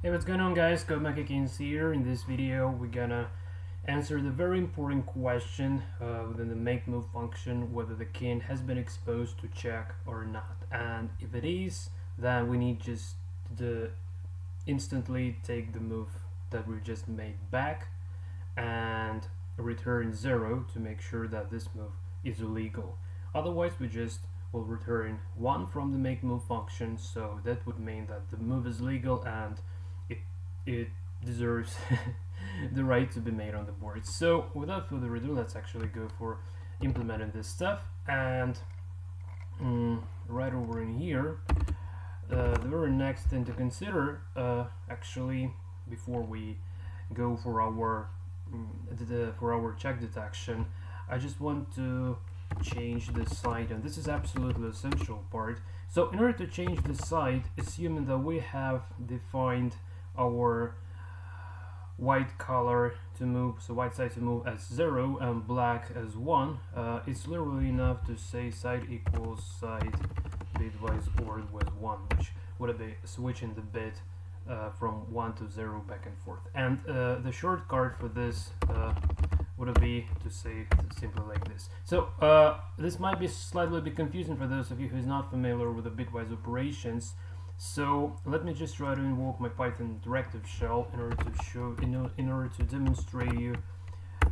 Hey, what's going on, guys? CodeMechaKings here. In this video we're gonna answer the very important question within the makeMove function, whether the king has been exposed to check or not. And if it is, then we need just to instantly take the move that we just made back and return 0 to make sure that this move is illegal. Otherwise we just will return 1 from the makeMove function, so that would mean that the move is legal and it deserves the right to be made on the board. So without further ado, let's actually go for implementing this stuff. And right over in here, the very next thing to consider, actually, before we go for our check detection, I just want to change the site, and this is absolutely essential part. So in order to change the site, assuming that we have defined our white color to move, so white side to move as 0 and black as 1, it's literally enough to say side equals side bitwise OR with 1, which would be switching the bit from 1 to 0 back and forth. And the shortcut for this would be to say simply like this. So this might be slightly confusing for those of you who's not familiar with the bitwise operations. So let me just try to invoke my Python directive shell in order to show, in order to demonstrate you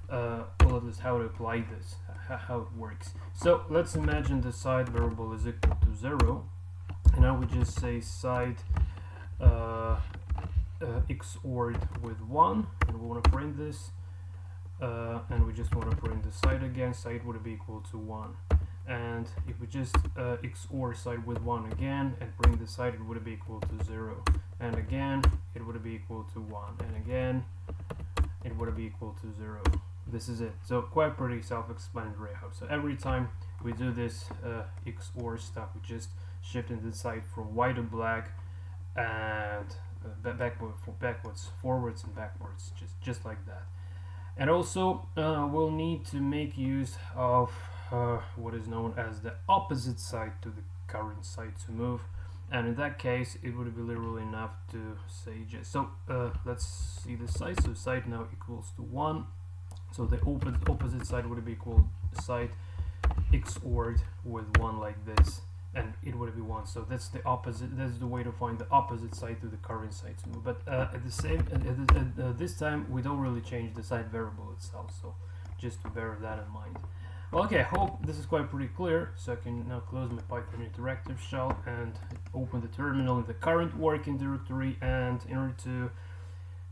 all of this, how to apply this, how it works. So let's imagine the side variable is equal to 0, and I would just say side XORed with 1, and we want to print this, and we just want to print the side again. Side would be equal to 1. And if we just XOR side with 1 again and bring the side, it would be equal to 0. And again, it would be equal to 1. And again, it would be equal to 0. This is it. So quite pretty self-explanatory how. So every time we do this XOR stuff, we just shift in the side from white to black and backwards, forwards and backwards, just like that. And also we'll need to make use of what is known as the opposite side to the current side to move, and in that case it would be literally enough to say just so. Let's see the side. So side now equals to 1, so the opposite side would be equal side XORed with 1 like this, and it would be 1. So that's the opposite. That's the way to find the opposite side to the current side to move. But at the same this time we don't really change the side variable itself, so just to bear that in mind. Well, okay, I hope this is quite pretty clear. So I can now close my Python interactive shell and open the terminal in the current working directory. And in order to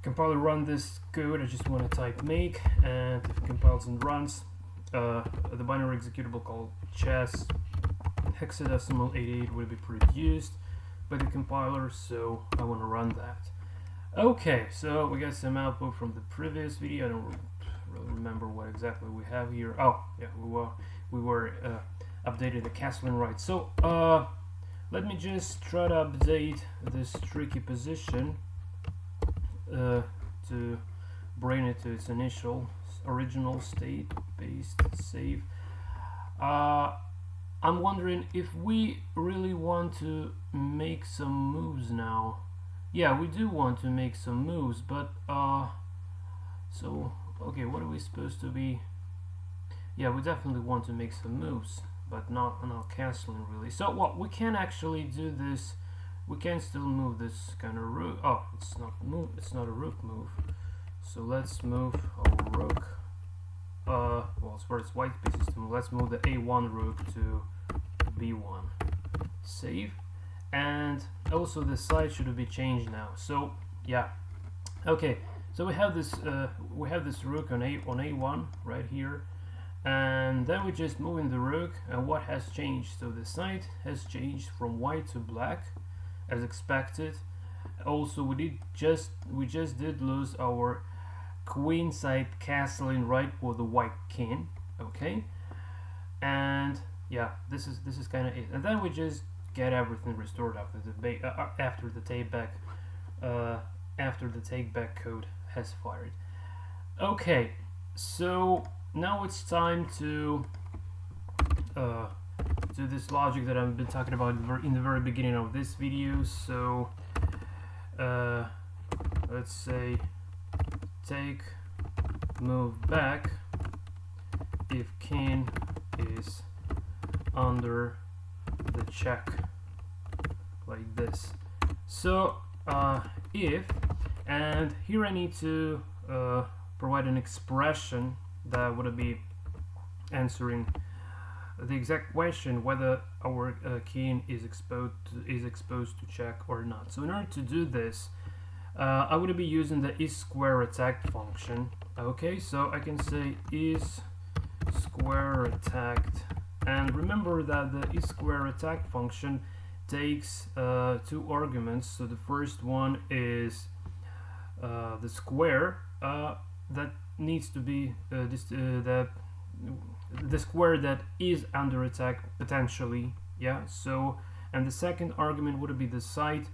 compile and run this code, I just want to type make, and if it compiles and runs, the binary executable called chess hexadecimal 88 will be produced by the compiler, so I want to run that. Okay, so we got some output from the previous video. I don't really remember what exactly we have here. Oh yeah, we were updating the castling right. So let me just try to update this tricky position to bring it to its original state. Paste, save. I'm wondering if we really want to make some moves now. Yeah, we do want to make some moves, but so okay, what are we supposed to be? Yeah, we definitely want to make some moves, but not canceling really. So what we can actually do this. We can still move this kind of rook. Oh, it's not a rook move. So let's move our rook. Well, as far as white pieces to move, let's move the A1 rook to B1. Save. And also the side should be changed now. So yeah. Okay. So we have this rook on A1 right here, and then we just move in the rook, and what has changed? So the side has changed from white to black, as expected. Also, we just did lose our queen side castling right for the white king. Okay, and yeah, this is kind of it. And then we just get everything restored after the take back code has fired. Okay, so now it's time to do this logic that I've been talking about in the very beginning of this video. So let's say take move back if king is under the check, like this. So if, and here I need to provide an expression that would be answering the exact question whether our king is exposed to check or not. So in order to do this, I would be using the is square attacked function. Okay, so I can say is square attacked, and remember that the is square attacked function takes two arguments. So the first one is the square that needs to be the square that is under attack potentially, yeah. So, and the second argument would be the side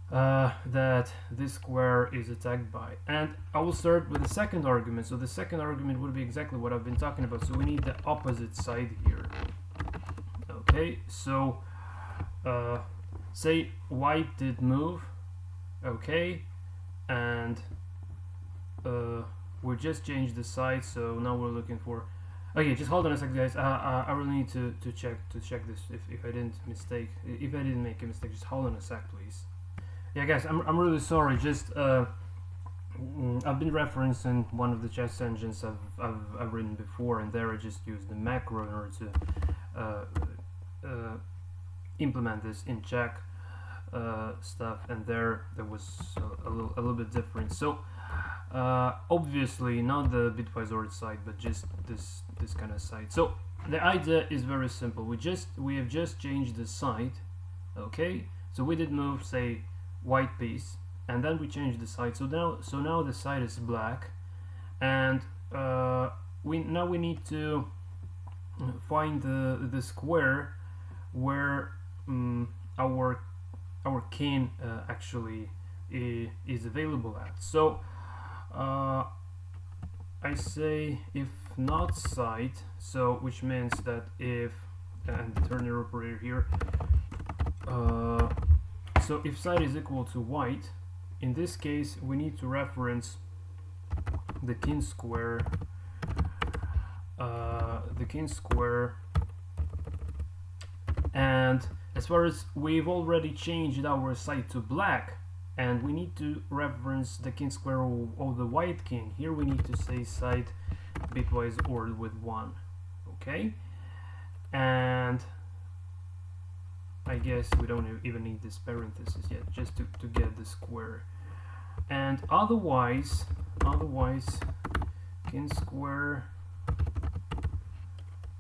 that this square is attacked by. And I will start with the second argument. So the second argument would be exactly what I've been talking about. So we need the opposite side here. Okay, so say white did move, okay, and we just changed the side. So now we're looking for, okay, just hold on a second, guys. I really need to check this if I didn't make a mistake. Just hold on a sec, please. Yeah, guys, I'm really sorry. Just I've been referencing one of the chess engines I've written before, and there I just used the macro in order to implement this in check stuff, and there was a little bit different. So obviously not the bitwise ordered side, but just this kind of side. So the idea is very simple. We have just changed the side. Okay, so we did move, say, white piece, and then we changed the side. So now the side is black, and we need to find the square where our king actually is available at. So I say if not side, so which means that if, and the ternary operator here, so if side is equal to white, in this case we need to reference the king square, and as far as we've already changed our side to black, and we need to reference the king square of the white king, here we need to say side bitwise ordered with 1. Okay, and I guess we don't even need this parenthesis yet, just to get the square. And otherwise king square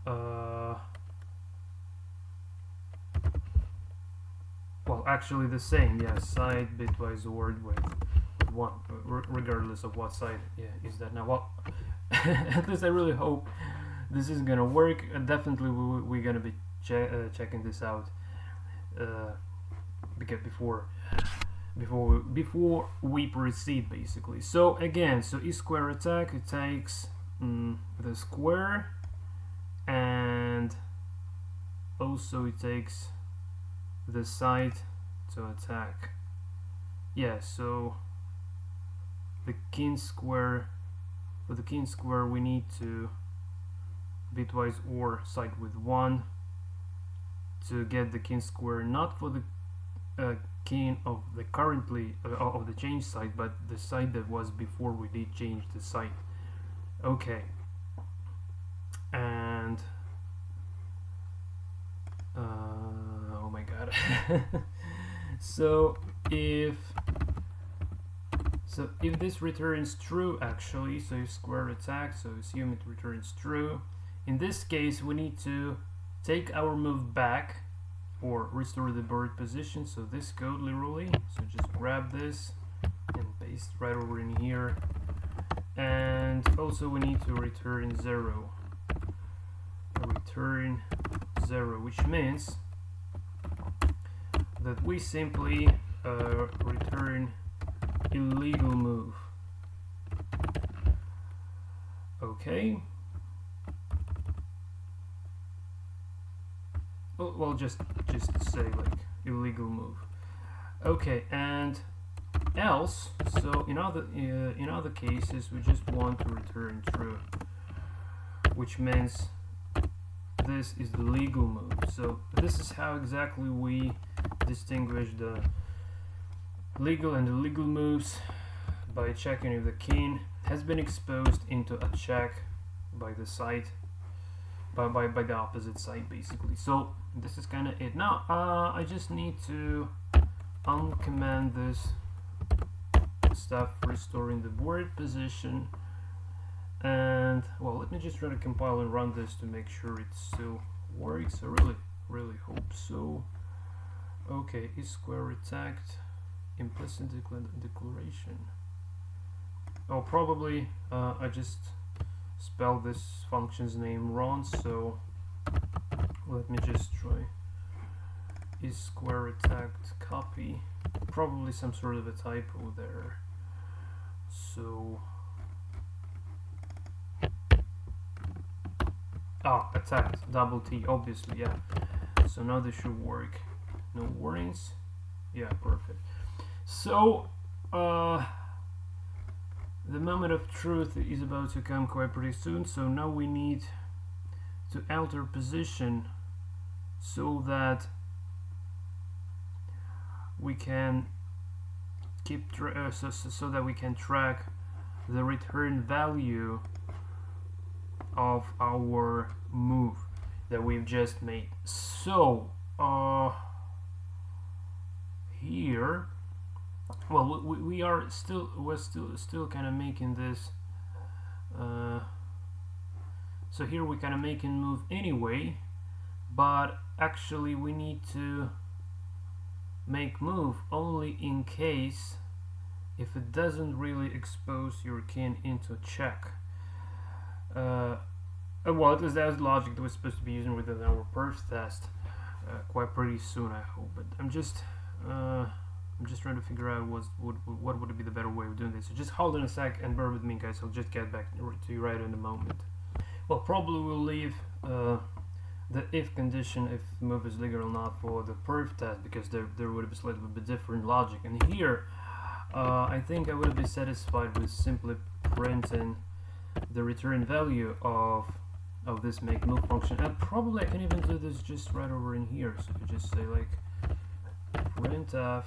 well, actually the same, yeah, side bitwise ordered with 1, regardless of what side, yeah, is that now. Well, at least I really hope this is gonna work. Definitely we're gonna be checking this out because before we proceed, basically. So again, so is square attack, it takes the square, and also it takes the side to attack. Yeah, so the king square, for the king square we need to bitwise or side with 1 to get the king square, not for the king of the currently of the change side, but the side that was before we did change the side. Okay, and oh my god. so if this returns true, actually, so if square attack, so assume it returns true, in this case we need to take our move back or restore the bird position. So this code literally, so just grab this and paste right over in here, and also we need to return 0, which means that we simply return illegal move. Okay, well, just say like illegal move. Okay, and else, so in other cases we just want to return true, which means this is the legal move. So this is how exactly we distinguish the legal and illegal moves, by checking if the king has been exposed into a check by the side, by the opposite side basically. So this is kind of it. Now I just need to uncommand this stuff, restoring the board position, and well, let me just try to compile and run this to make sure it still works. I really hope so. Okay, is square attacked, implicit declaration. Oh, probably I just spelled this function's name wrong, so let me just try. Is square attacked copy, probably some sort of a typo there. So attacked, double T, obviously, yeah. So now this should work. No warnings. Yeah, perfect. So the moment of truth is about to come quite pretty soon, so now we need to alter position so that we can keep so that we can track the return value of our move that we've just made. So here, well, we're still kind of making this. So here we kind of making move anyway, but actually we need to make move only in case if it doesn't really expose your king into check. Well, at least that's logic that we're supposed to be using within our perf test quite pretty soon, I hope. But I'm just trying to figure out what would be the better way of doing this. So just hold on a sec and bear with me, guys. I'll just get back to you right in a moment. Well, probably we'll leave the if condition, if move is legal or not, for the perf test, because there would be slightly bit different logic. And here, I think I would be satisfied with simply printing the return value of this make move function. And probably I can even do this just right over in here. So if you just say like printf,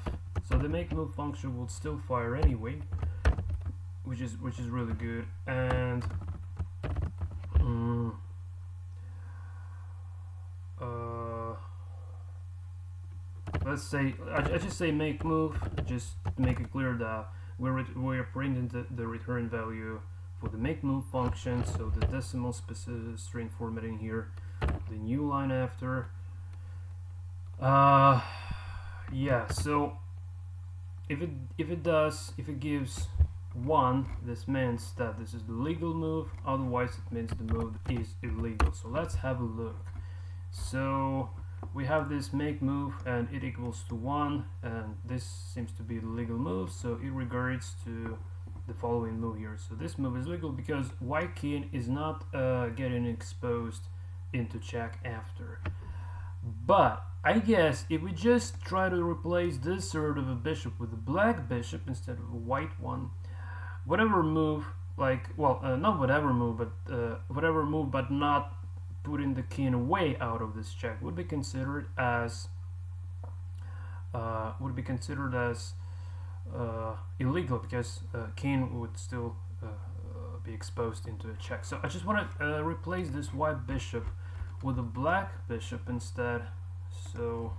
so the make move function will still fire anyway, which is really good. And let's say I just say make move, just to make it clear that we're printing the return value for the make move function. So the decimal specific string formatting here, the new line after. Yeah, so if it gives 1, this means that this is the legal move, otherwise it means the move is illegal. So let's have a look. So we have this make move and it equals to 1, and this seems to be the legal move, so it regards to the following move here. So this move is legal because white king is not getting exposed into check after. But I guess if we just try to replace this sort of a bishop with a black bishop instead of a white one, whatever move, like, well, not whatever move, but whatever move, but not putting the king away out of this check would be considered as illegal, because king would still be exposed into a check. So I just want to replace this white bishop with a black bishop instead. So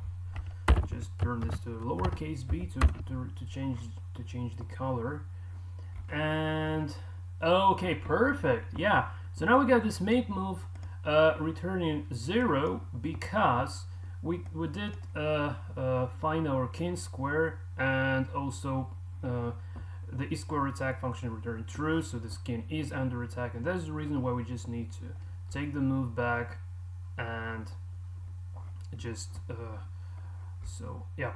just turn this to lowercase b to change the color. And okay, perfect. Yeah. So now we got this make move returning 0 because we did find our king square, and also the e square attack function returned true. So this king is under attack, and that's the reason why we just need to take the move back and just so yeah,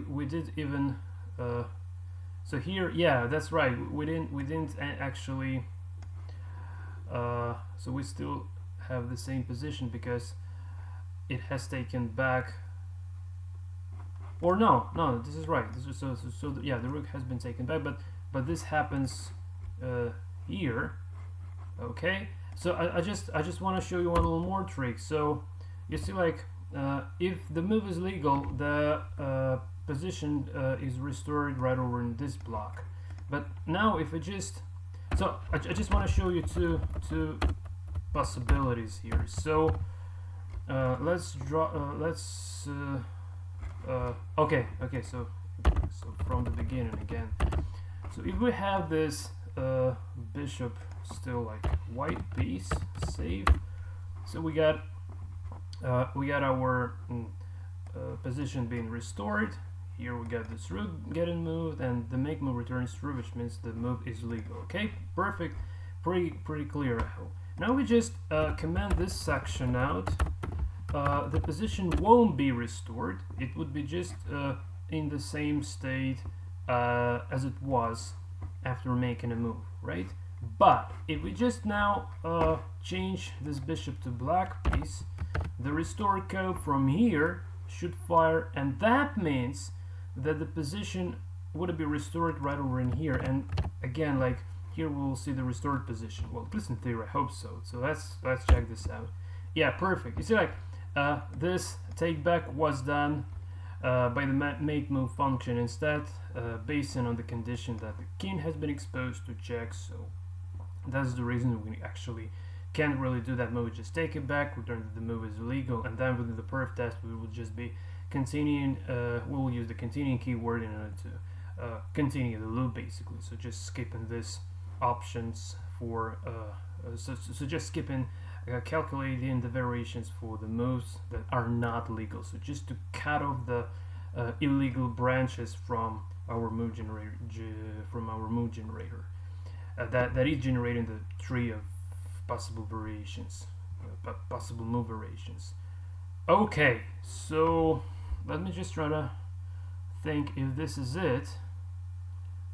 we did even so here, yeah, that's right, we didn't actually so we still have the same position because it has taken back or no, this is right. This is so yeah, the rook has been taken back, but this happens here. Okay, so I just want to show you one little more trick. So you see, like, if the move is legal, the position is restored right over in this block. But now if I just, so I just want to show you two possibilities here. So let's draw, okay, so from the beginning again. So if we have this bishop still like white piece, save. So we got our position being restored. Here we got this rook getting moved, and the make move returns true, which means the move is legal. Okay, perfect, pretty clear, I hope. Now we just comment this section out. The position won't be restored. It would be just in the same state as it was after making a move, right? But if we just now change this bishop to black piece, the restore code from here should fire, and that means that the position would be restored right over in here. And again, like here we'll see the restored position. Well, at least in theory, I hope so. So let's check this out. Yeah, perfect. You see, like this take back was done by the make move function instead, based on the condition that the king has been exposed to check. So that's the reason we actually can't really do that move. Just take it back, return that the move is illegal, and then within the perf test we will just be continuing. We will use the continuing keyword in order to continue the loop, basically. So just skipping this options for so just skipping calculating the variations for the moves that are not legal. So just to cut off the illegal branches from our move generator, that is generating the tree of possible variations, possible move variations. Okay, so let me just try to think if this is it.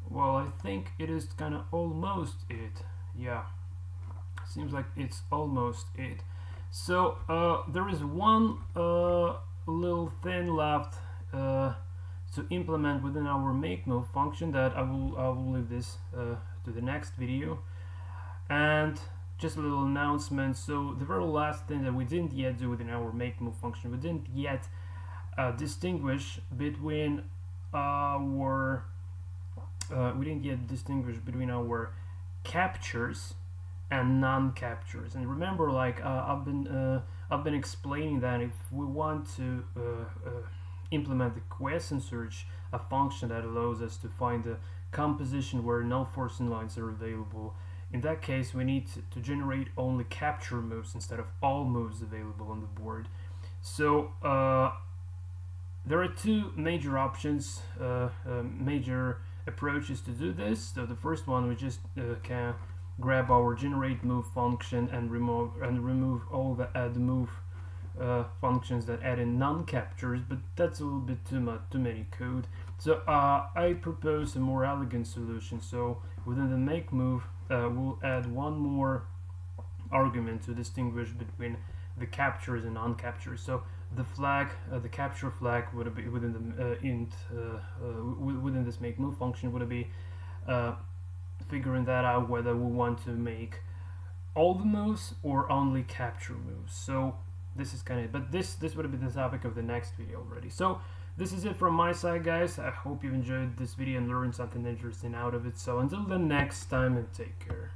Well, I think it is kind of almost it. Yeah, seems like it's almost it. So there is one little thing left to implement within our make move function that I will leave this to the next video. And just a little announcement. So the very last thing that we didn't yet do within our make move function, we didn't yet distinguish between our captures and non-captures. And remember, like I've been explaining that if we want to implement the quiescent search, a function that allows us to find the composition where no forcing lines are available, in that case we need to generate only capture moves instead of all moves available on the board. So there are two major options, major approaches to do this. So the first one, we just can grab our generate move function and remove all the add move functions that add in non-captures, but that's a little bit too many code. So I propose a more elegant solution. So within the make move, we'll add one more argument to distinguish between the captures and non-captures. So the flag, the capture flag, would be within the within this make move function would be figuring that out whether we want to make all the moves or only capture moves. So this is kind of, but this would be the topic of the next video already. So this is it from my side, guys. I hope you enjoyed this video and learned something interesting out of it. So until the next time, and take care.